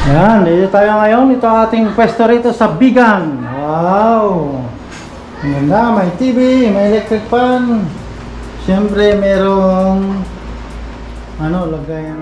Yan, dito tayo ngayon. Ito ating pwesto rito sa Bigan. Wow! Ang ganda, may TV, may electric fan. Siyempre, merong lagayan.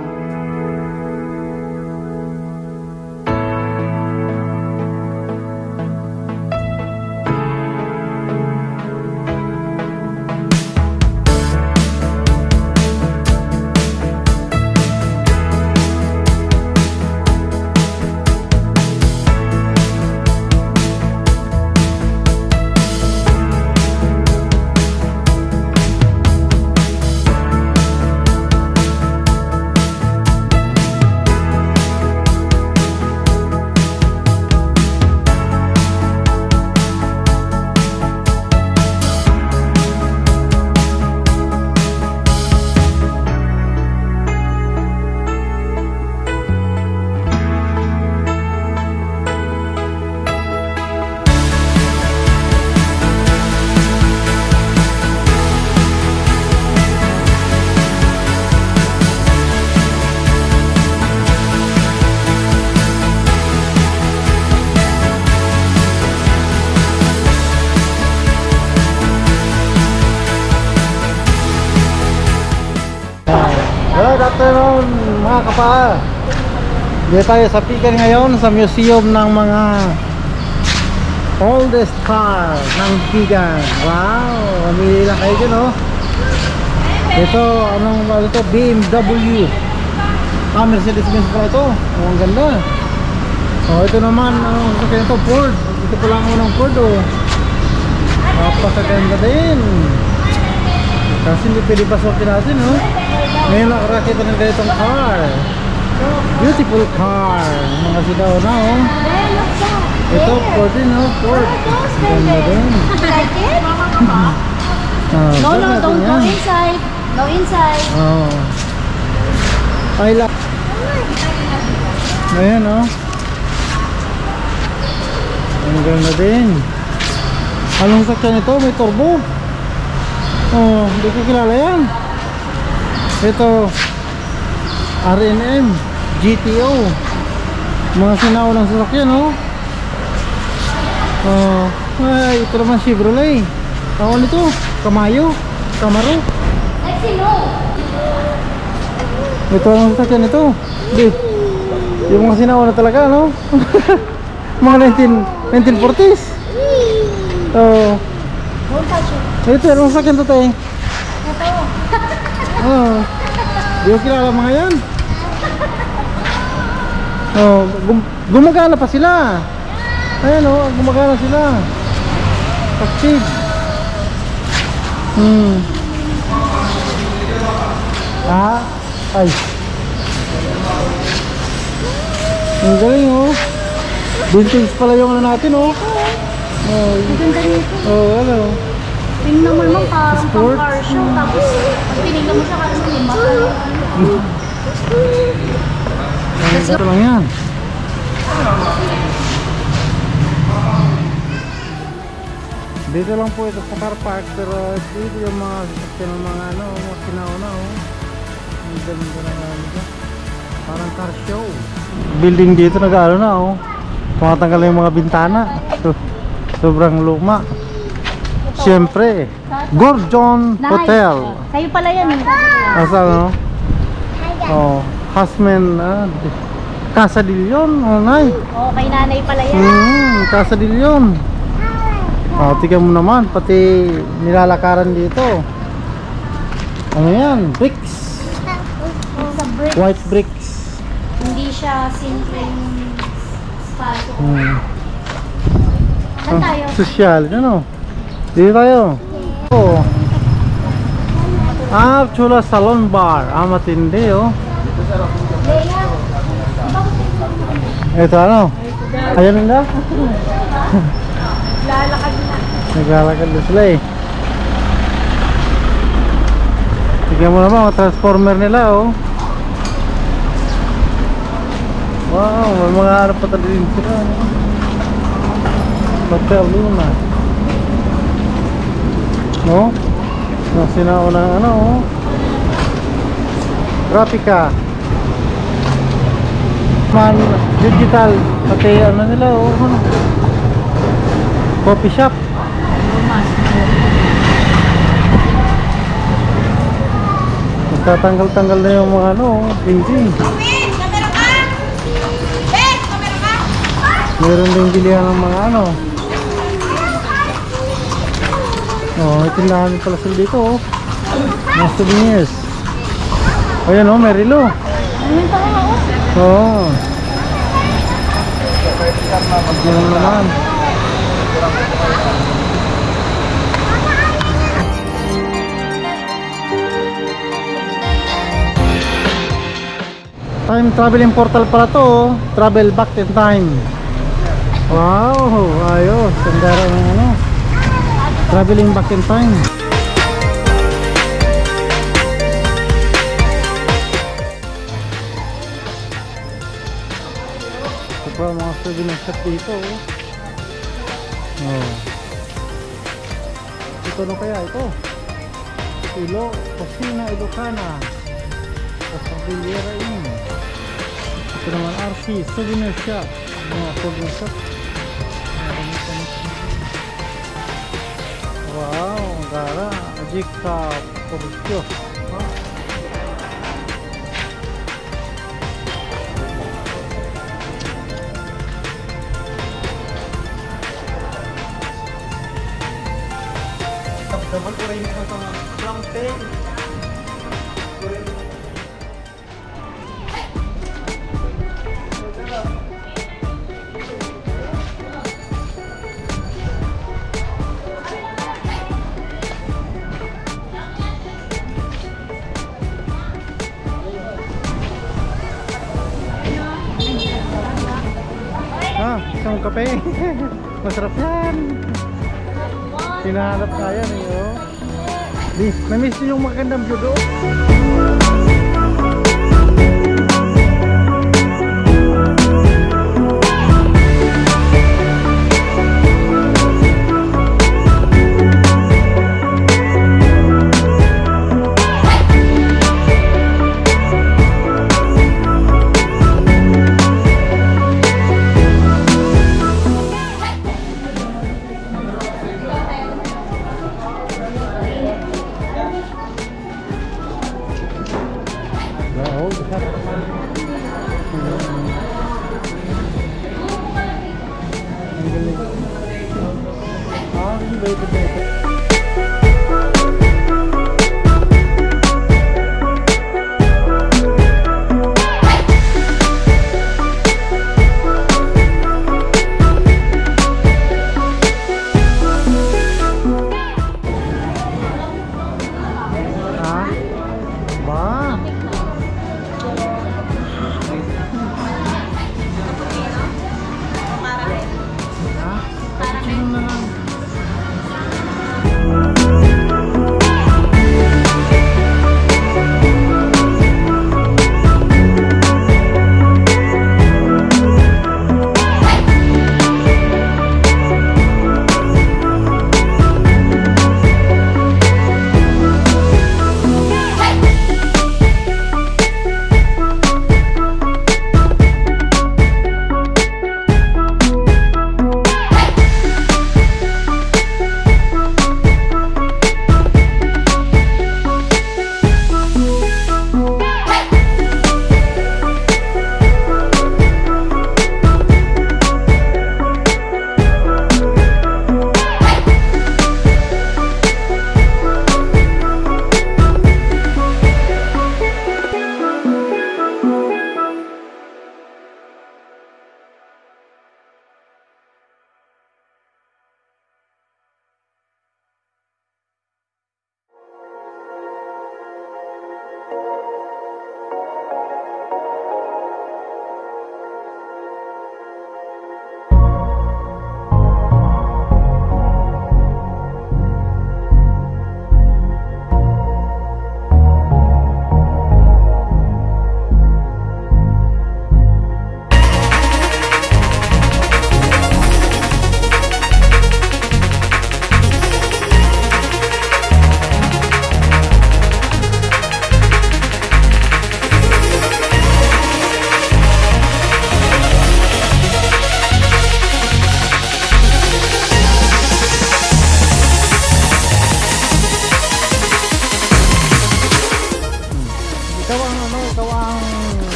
Good afternoon mga kapaa. Dito tayo sa Bigan ngayon, sa museum ng mga oldest car ng Bigan. Wow, mamili lang kayo dyan, oh. Ito, ito? BMW. Mercedes-Benz pala ito. Oh, ang ganda. Oh, ito naman, ito Ford. Ito pala ang unang Ford, oh. Napakaganda din. Kasi hindi pwede pasukin natin, oh. Ngayon nakakita ng ganitong car. Beautiful car. Mga sigaw na, oh. Ito, Ford din, oh. Ford. Ganda din. Like it? No, don't go inside. No inside. Oh. I like. Ayan, oh. Ang ganda din. Anong sakyan ito? May turbo. Oh, hindi ko kilala yan. Ito RNM GTO. Mga sinaunang sasakyan, oh. Oh, ay, ito naman Chevrolet. Tawag nito, Camaro. Ito ang sasakyan ito. Di, yung mga sinauna talaga, no? Mga 1940s. Oh. Ito, anong sasakyan to, tayo? Ito. Oh. Di ko kilala mga yan. Oh, gumagana pa sila. Ayan, oh, gumagana sila. Active. Ay. Ang galing, oh. Vintage pala yung natin, oh. Oh, Maganda nito. oh, ano. Tingnan mo naman parang Sport? pang car show. Tapos pag tinignan mo siya kasi lima. Ito lang yan. Dito lang po ito sa car park. Pero dito yung mga sasakyan ng mga mga sinauna, oh. Ang ganda na dito. Parang car show. Building dito nag-ano na, oh. Tumatanggal yung mga bintana. Sobrang luma. Siyempre, Gordon Hotel. Kayo pala yan, eh. Asa, no? Oh, Hasman, Casa de Leon, oh, nay. Oh, kay nanay pala yan. Casa de Leon. Oh, tingnan mo naman, pati nilalakaran dito. Ano yan? Bricks. Sa brick. White bricks. Hindi siya simpleng spalto. Saan tayo? Social, ano? Dito tayo. Oh. Chula Salon Bar. Matindi, oh. Ito ano? Ayan nila. Lalakad na. Naglalakad na sila, eh. Tignan mo naman mga transformer nila, oh. Wow, may mga harap pa din sila, no? Hotel Luna. No? Yung sinaunang oh. Graphica. Man, digital. Pati ano nila, oh. Ano? Coffee shop. Tatanggal-tanggal na yung mga ano, binging. Meron din bilihan ng mga ano. Oh, itindahan pala sila dito, oh. Mga souvenirs. Ayan, oh, Merilo. Ayun pa nga, oh. Oo. Ganun naman. Time traveling portal pala to, oh. Travel back in time. Wow, ayos. Sandara ng ano. Traveling back in time. Ito pa mga souvenir shop dito, oh. Oh. Ito na kaya ito. Ilo, Cocina Ilocana. Pasabiliera yun. Ito naman RC, souvenir shop. Mga souvenir shop. Wow, ang gara. Ajika Porosyo. Dapat ko rin ito sa plamping. Isang kape. Masarap yan. Hinahanap kaya niyo. Di, na-miss niyo yung magandang view doon.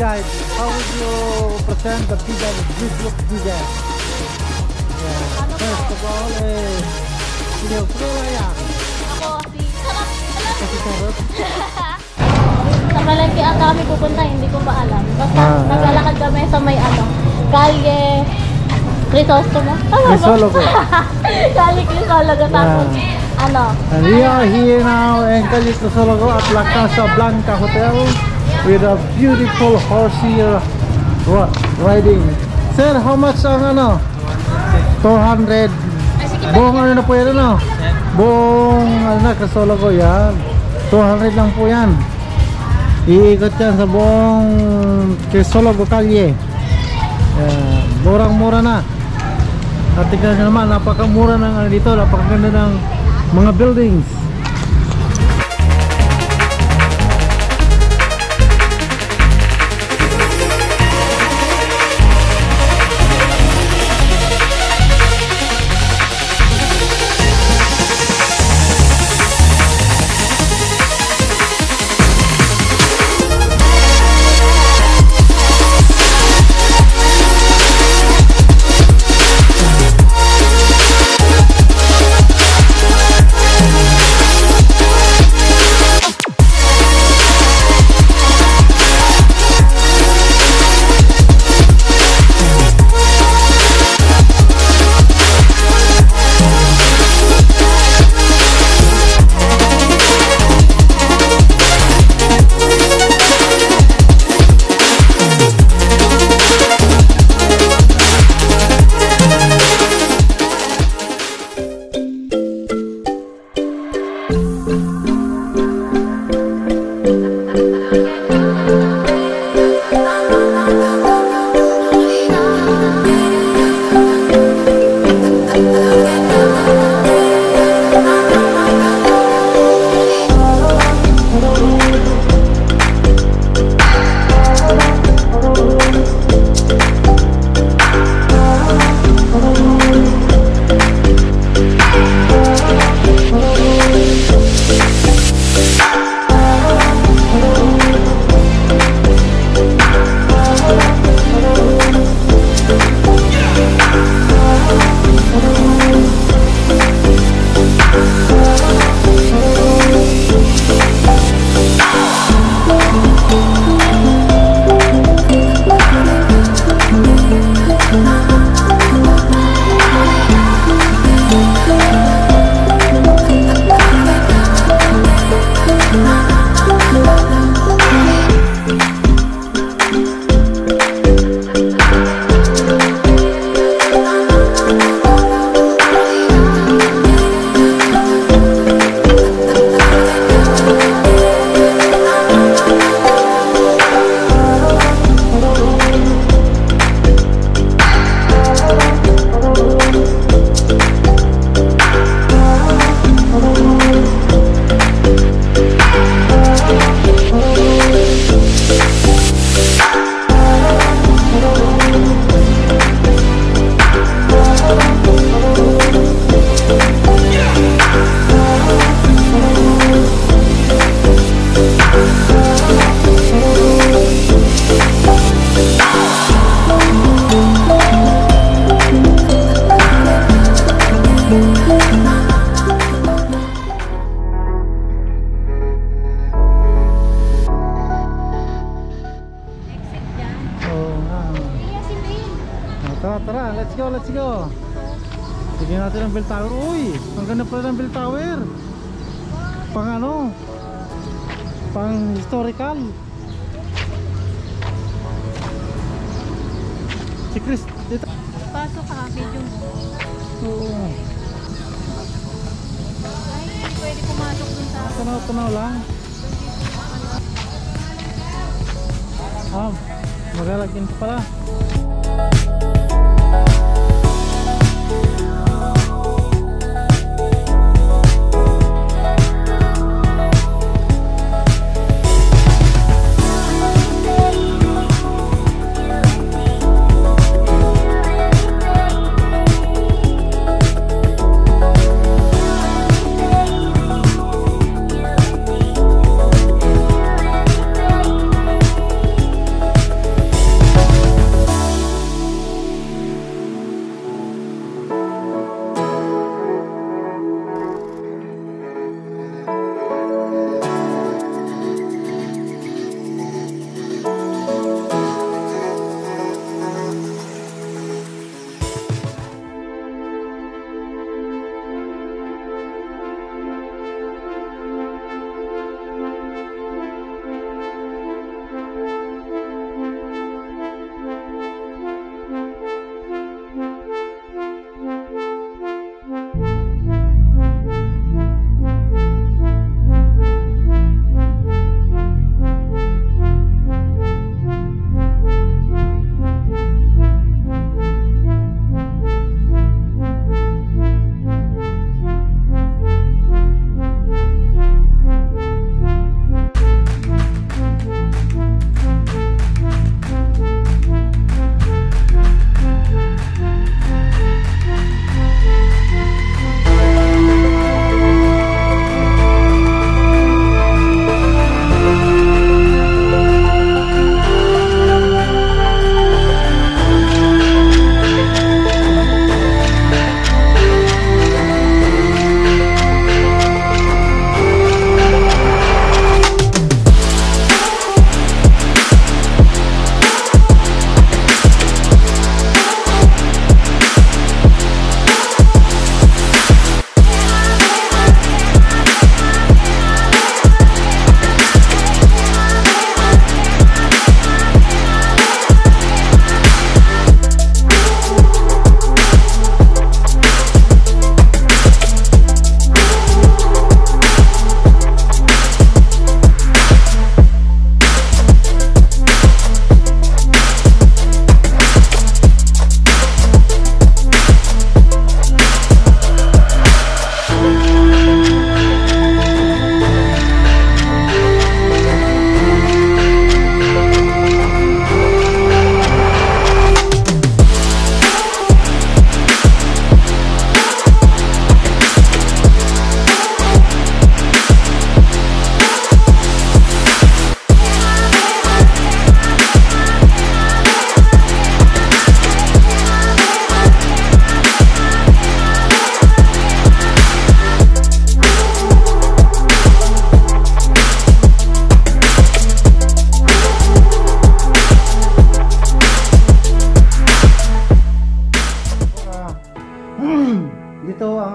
guide, how would you present the pizza with this look pizza? Yeah. First of all, sige, Floraya. Ako si Sarap. Kasi sarap. Sa palengke ang kami pupunta, hindi ko pa alam. Basta naglalakad kami sa may Kalye Crisostomo. Crisologo. Kalye Crisologo. Tapos, And we are here now in Calle Crisologo at La Casa Blanca Hotel with a beautiful horse here riding. Sir, how much ang 200. Buong na po yan buong Crisologo yan. 200 lang po yan. Iikot yan sa buong Crisologo Calle. Murang-mura na. At tignan nyo naman, napakamura ng dito, napakaganda ng mga buildings. Tara, let's go. Tignan natin ang bell tower. Uy, ang ganda pala ng bell tower. Pang historical. Si Chris, dito. Pasok ka, video mo. Oo. Ay, hindi pwede pumasok dun sa... Tunaw lang. Maglalagyan pa pala.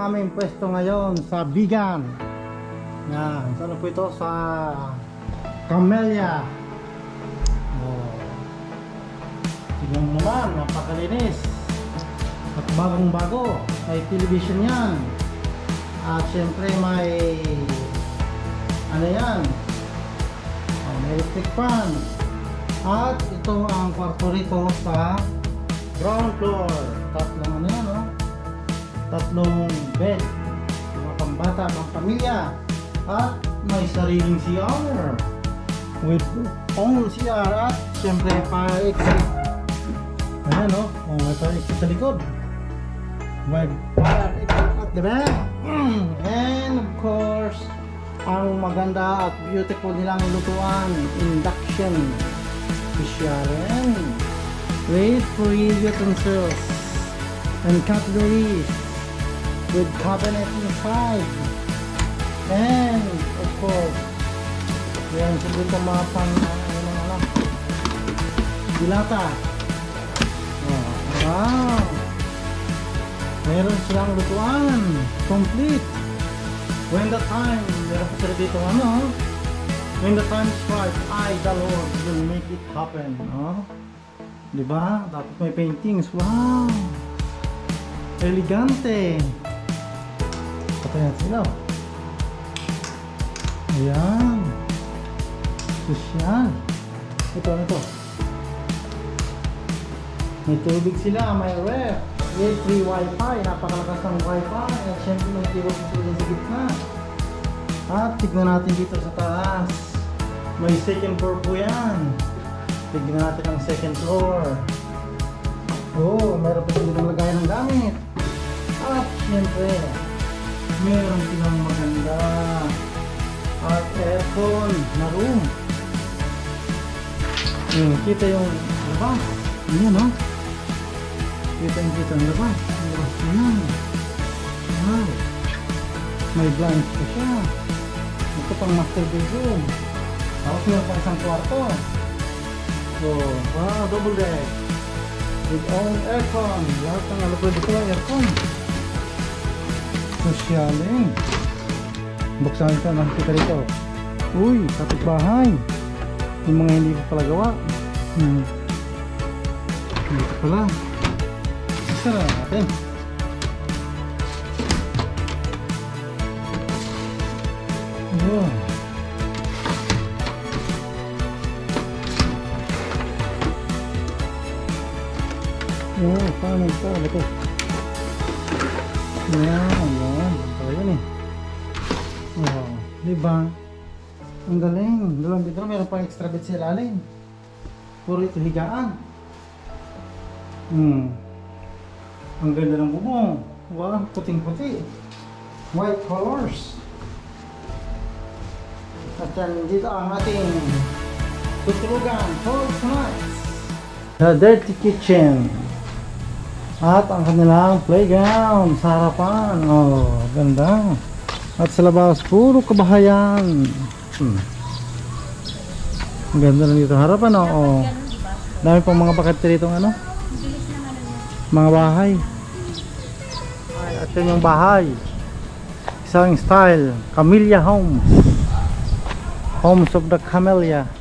aming pwesto ngayon sa Bigan. Yan, saan po ito? Sa Camellia. Oh. Tignan mo naman, napakalinis. At bagong bago. May television yan. At syempre may ano yan, may electric fan. At ito ang kwarto rito sa ground floor. Tatlong ano yan, oh. Tatlong bed, mga pambata, mga pamilya. At may sariling CR with own CR. At syempre fire exit. Ayan, oh, may fire exit sa likod. May fire exit at the back. And of course, ang maganda at beautiful nilang lutuan, induction special with free utensils and cutlery with cabinet inside. And of course, yan siguro ito mga pang dilata. Oh, wow, meron silang lutuan complete. When the time, meron po sila dito ano, when the time is right, I, the Lord, will make it happen. Oh, diba? Tapos may paintings. Wow, elegante. Patayan sila. Ayan, sosyal. Ito, ito. May tubig sila, may ref, with free wifi, napakalakas ng wifi. At syempre may keyboard sila sa gitna. At tignan natin dito sa taas, may second floor po yan. Tignan natin ang second floor. Oh, meron pa silang lagayan ng gamit. At syempre meron silang maganda at aircon na room. Kita yung labas. Ayan, no? Kita ang labas. Ang labas na yan. Wow, may blinds pa siya. Ito pang master bedroom. Tapos meron pa isang kwarto. So, wow, double deck with own aircon. Lahat ng alapod dito ang aircon. Sosyaling. Buksan ito, nakikita rito. Uy, kapitbahay. Yung mga hindi ko pala gawa. Dito pala. Sasara natin. Oh. Oh, paano ito? Ito. Ayan. Ito yun eh. Oh, diba? Ang galing. Dalawang bedroom, meron pang extra bed sa ilalim. Puro ito higaan. Ang ganda ng bubong. Wow, puting-puti. White colors. At yan, dito ang ating tutulugan for tonight. The dirty kitchen. At ang kanilang playground sa harapan. Oh, ganda. At sa labas, puro kabahayan. Ang ganda na dito harapan, oh. Dami pang mga bakit dito ano? Mga bahay. Ay, at yan yung bahay. Isang style, Camellia Homes. Homes of the Camellia.